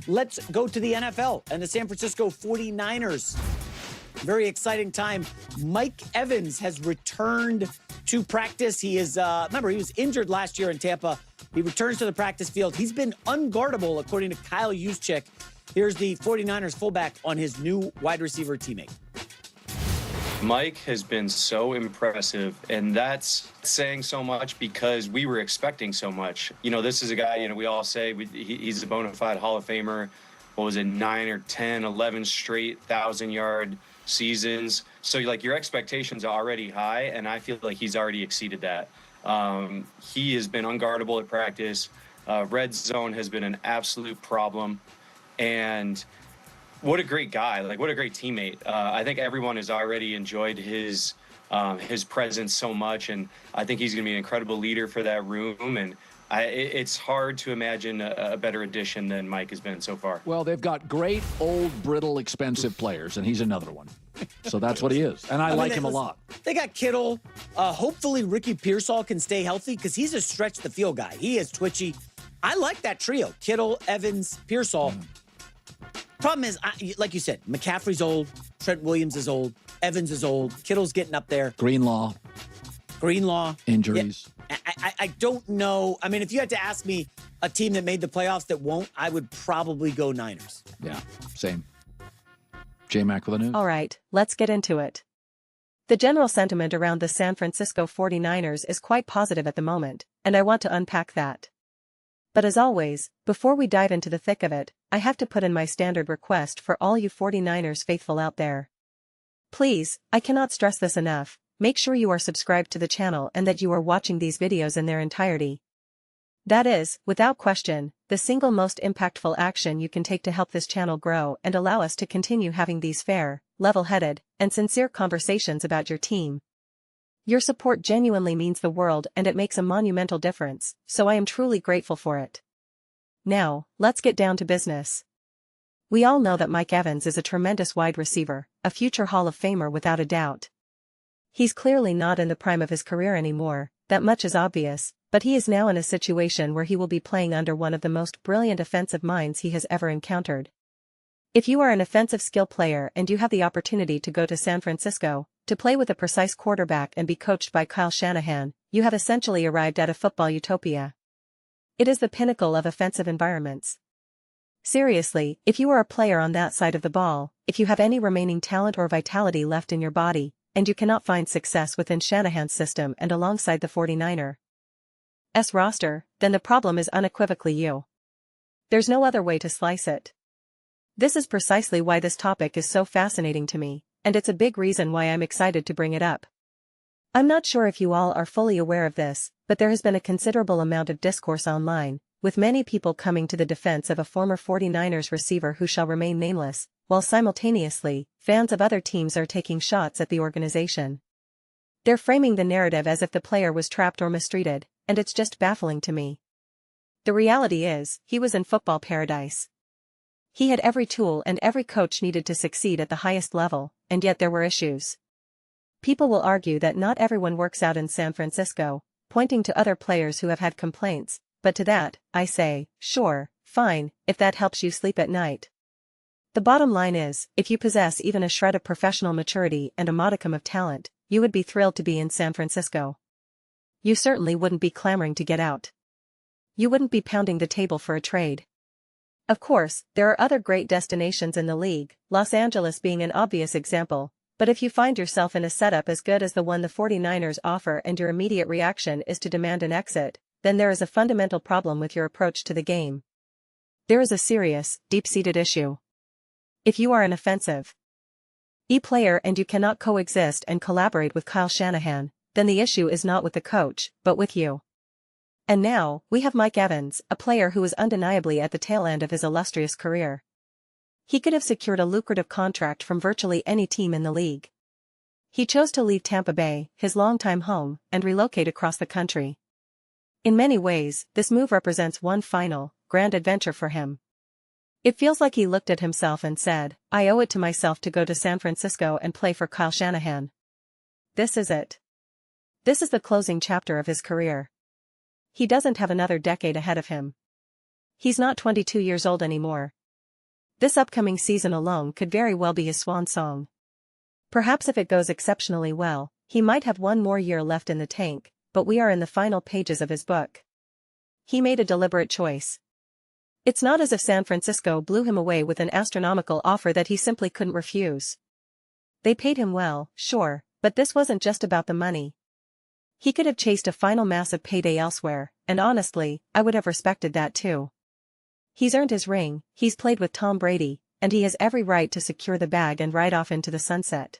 Let's go to the NFL and the San Francisco 49ers. Very exciting time. Mike Evans has returned to practice. He is, remember, he was injured last year in Tampa. He returns to the practice field. He's been unguardable, according to Kyle Juszczyk. Here's the 49ers fullback on his new wide receiver teammate. Mike has been so impressive, and that's saying so much because we were expecting so much. You know, this is a guy, you know, we all say he's a bona fide Hall of Famer. What was it, 9 or 10, 11 straight 1,000-yard seasons. So, like, your expectations are already high, and I feel like he's already exceeded that. He has been unguardable at practice. Red zone has been an absolute problem. And what a great guy, like what a great teammate. I think everyone has already enjoyed his presence so much, and I think he's going to be an incredible leader for that room, and it's hard to imagine a better addition than Mike has been so far. Well, they've got great, old, brittle, expensive players, and he's another one. So that's what he is, and I like him a lot. They got Kittle. Hopefully Ricky Pearsall can stay healthy because he's a stretch the field guy. He is twitchy. I like that trio, Kittle, Evans, Pearsall. Problem is, like you said, McCaffrey's old, Trent Williams is old, Evans is old, Kittle's getting up there. Greenlaw. Injuries. Yeah. I don't know. I mean, if you had to ask me a team that made the playoffs that won't, I would probably go Niners. Yeah, same. J-Mac with the news. All right, let's get into it. The general sentiment around the San Francisco 49ers is quite positive at the moment, and I want to unpack that. But as always, before we dive into the thick of it, I have to put in my standard request for all you 49ers faithful out there. Please, I cannot stress this enough, make sure you are subscribed to the channel and that you are watching these videos in their entirety. That is, without question, the single most impactful action you can take to help this channel grow and allow us to continue having these fair, level-headed, and sincere conversations about your team. Your support genuinely means the world and it makes a monumental difference, so I am truly grateful for it. Now, let's get down to business. We all know that Mike Evans is a tremendous wide receiver, a future Hall of Famer without a doubt. He's clearly not in the prime of his career anymore, that much is obvious, but he is now in a situation where he will be playing under one of the most brilliant offensive minds he has ever encountered. If you are an offensive skill player and you have the opportunity to go to San Francisco, to play with a precise quarterback and be coached by Kyle Shanahan, you have essentially arrived at a football utopia. It is the pinnacle of offensive environments. Seriously, if you are a player on that side of the ball, if you have any remaining talent or vitality left in your body, and you cannot find success within Shanahan's system and alongside the 49ers roster, then the problem is unequivocally you. There's no other way to slice it. This is precisely why this topic is so fascinating to me, and it's a big reason why I'm excited to bring it up. I'm not sure if you all are fully aware of this, but there has been a considerable amount of discourse online, with many people coming to the defense of a former 49ers receiver who shall remain nameless, while simultaneously, fans of other teams are taking shots at the organization. They're framing the narrative as if the player was trapped or mistreated, and it's just baffling to me. The reality is, he was in football paradise. He had every tool and every coach needed to succeed at the highest level, and yet there were issues. People will argue that not everyone works out in San Francisco, pointing to other players who have had complaints, but to that, I say, sure, fine, if that helps you sleep at night. The bottom line is, if you possess even a shred of professional maturity and a modicum of talent, you would be thrilled to be in San Francisco. You certainly wouldn't be clamoring to get out. You wouldn't be pounding the table for a trade. Of course, there are other great destinations in the league, Los Angeles being an obvious example, but if you find yourself in a setup as good as the one the 49ers offer and your immediate reaction is to demand an exit, then there is a fundamental problem with your approach to the game. There is a serious, deep-seated issue. If you are an offensive player and you cannot coexist and collaborate with Kyle Shanahan, then the issue is not with the coach, but with you. And now, we have Mike Evans, a player who is undeniably at the tail end of his illustrious career. He could have secured a lucrative contract from virtually any team in the league. He chose to leave Tampa Bay, his longtime home, and relocate across the country. In many ways, this move represents one final, grand adventure for him. It feels like he looked at himself and said, I owe it to myself to go to San Francisco and play for Kyle Shanahan. This is it. This is the closing chapter of his career. He doesn't have another decade ahead of him. He's not 22 years old anymore. This upcoming season alone could very well be his swan song. Perhaps if it goes exceptionally well, he might have one more year left in the tank, but we are in the final pages of his book. He made a deliberate choice. It's not as if San Francisco blew him away with an astronomical offer that he simply couldn't refuse. They paid him well, sure, but this wasn't just about the money. He could have chased a final massive payday elsewhere, and honestly, I would have respected that too. He's earned his ring, he's played with Tom Brady, and he has every right to secure the bag and ride off into the sunset.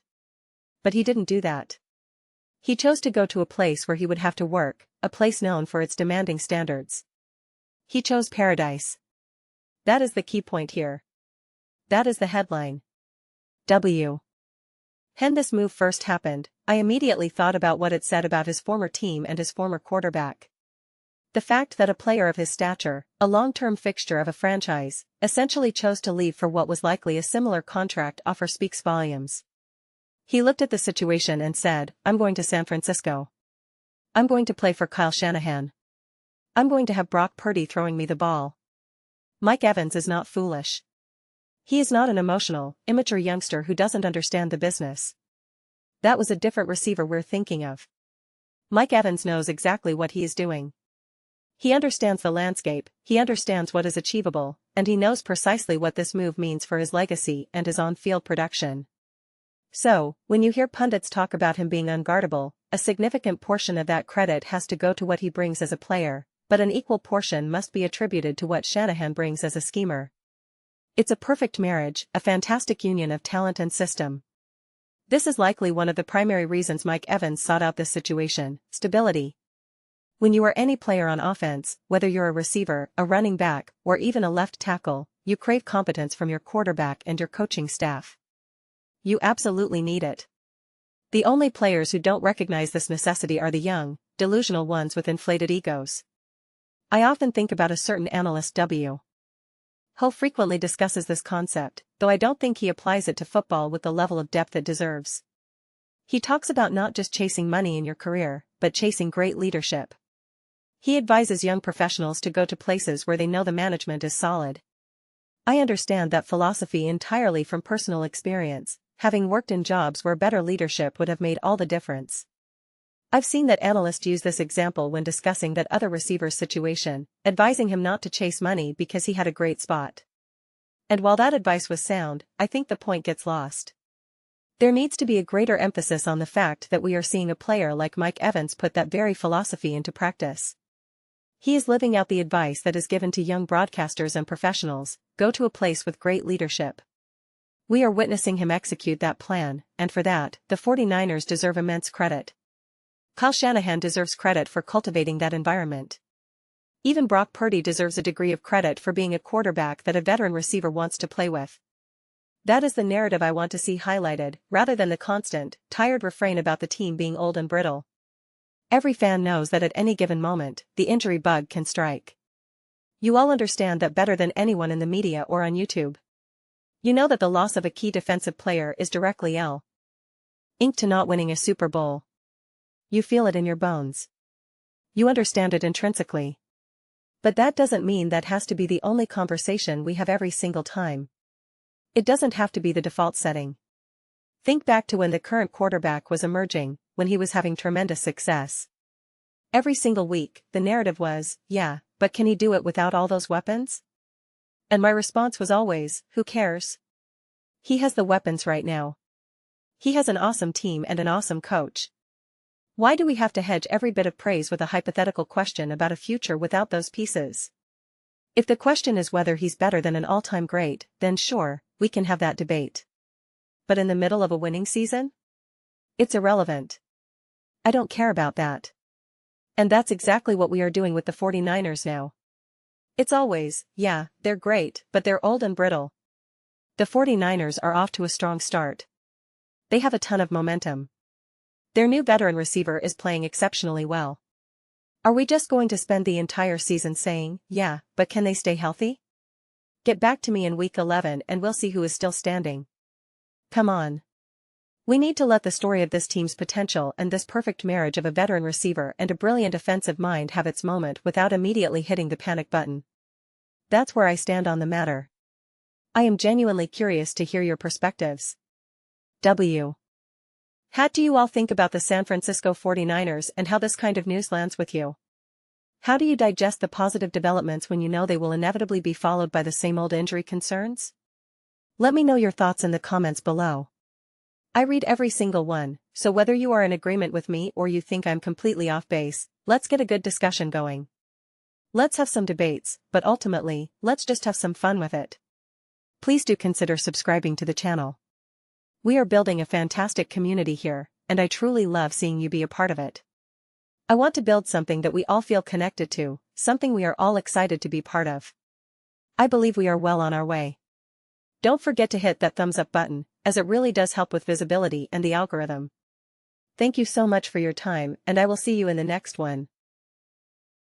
But he didn't do that. He chose to go to a place where he would have to work, a place known for its demanding standards. He chose paradise. That is the key point here. That is the headline. When this move first happened, I immediately thought about what it said about his former team and his former quarterback. The fact that a player of his stature, a long-term fixture of a franchise, essentially chose to leave for what was likely a similar contract offer speaks volumes. He looked at the situation and said, I'm going to San Francisco. I'm going to play for Kyle Shanahan. I'm going to have Brock Purdy throwing me the ball. Mike Evans is not foolish. He is not an emotional, immature youngster who doesn't understand the business. That was a different receiver we're thinking of. Mike Evans knows exactly what he is doing. He understands the landscape, he understands what is achievable, and he knows precisely what this move means for his legacy and his on-field production. So, when you hear pundits talk about him being unguardable, a significant portion of that credit has to go to what he brings as a player, but an equal portion must be attributed to what Shanahan brings as a schemer. It's a perfect marriage, a fantastic union of talent and system. This is likely one of the primary reasons Mike Evans sought out this situation: stability. When you are any player on offense, whether you're a receiver, a running back, or even a left tackle, you crave competence from your quarterback and your coaching staff. You absolutely need it. The only players who don't recognize this necessity are the young, delusional ones with inflated egos. I often think about a certain analyst who frequently discusses this concept, though I don't think he applies it to football with the level of depth it deserves. He talks about not just chasing money in your career, but chasing great leadership. He advises young professionals to go to places where they know the management is solid. I understand that philosophy entirely from personal experience, having worked in jobs where better leadership would have made all the difference. I've seen that analysts use this example when discussing that other receiver's situation, advising him not to chase money because he had a great spot. And while that advice was sound, I think the point gets lost. There needs to be a greater emphasis on the fact that we are seeing a player like Mike Evans put that very philosophy into practice. He is living out the advice that is given to young broadcasters and professionals: go to a place with great leadership. We are witnessing him execute that plan, and for that, the 49ers deserve immense credit. Kyle Shanahan deserves credit for cultivating that environment. Even Brock Purdy deserves a degree of credit for being a quarterback that a veteran receiver wants to play with. That is the narrative I want to see highlighted, rather than the constant, tired refrain about the team being old and brittle. Every fan knows that at any given moment, the injury bug can strike. You all understand that better than anyone in the media or on YouTube. You know that the loss of a key defensive player is directly linked to not winning a Super Bowl. You feel it in your bones. You understand it intrinsically. But that doesn't mean that has to be the only conversation we have every single time. It doesn't have to be the default setting. Think back to when the current quarterback was emerging, when he was having tremendous success. Every single week, the narrative was, yeah, but can he do it without all those weapons? And my response was always, who cares? He has the weapons right now. He has an awesome team and an awesome coach. Why do we have to hedge every bit of praise with a hypothetical question about a future without those pieces? If the question is whether he's better than an all-time great, then sure, we can have that debate. But in the middle of a winning season? It's irrelevant. I don't care about that. And that's exactly what we are doing with the 49ers now. It's always, yeah, they're great, but they're old and brittle. The 49ers are off to a strong start. They have a ton of momentum. Their new veteran receiver is playing exceptionally well. Are we just going to spend the entire season saying, yeah, but can they stay healthy? Get back to me in week 11 and we'll see who is still standing. Come on. We need to let the story of this team's potential and this perfect marriage of a veteran receiver and a brilliant offensive mind have its moment without immediately hitting the panic button. That's where I stand on the matter. I am genuinely curious to hear your perspectives. W. How do you all think about the San Francisco 49ers and how this kind of news lands with you? How do you digest the positive developments when you know they will inevitably be followed by the same old injury concerns? Let me know your thoughts in the comments below. I read every single one, so whether you are in agreement with me or you think I'm completely off base, let's get a good discussion going. Let's have some debates, but ultimately, let's just have some fun with it. Please do consider subscribing to the channel. We are building a fantastic community here, and I truly love seeing you be a part of it. I want to build something that we all feel connected to, something we are all excited to be part of. I believe we are well on our way. Don't forget to hit that thumbs up button, as it really does help with visibility and the algorithm. Thank you so much for your time, and I will see you in the next one.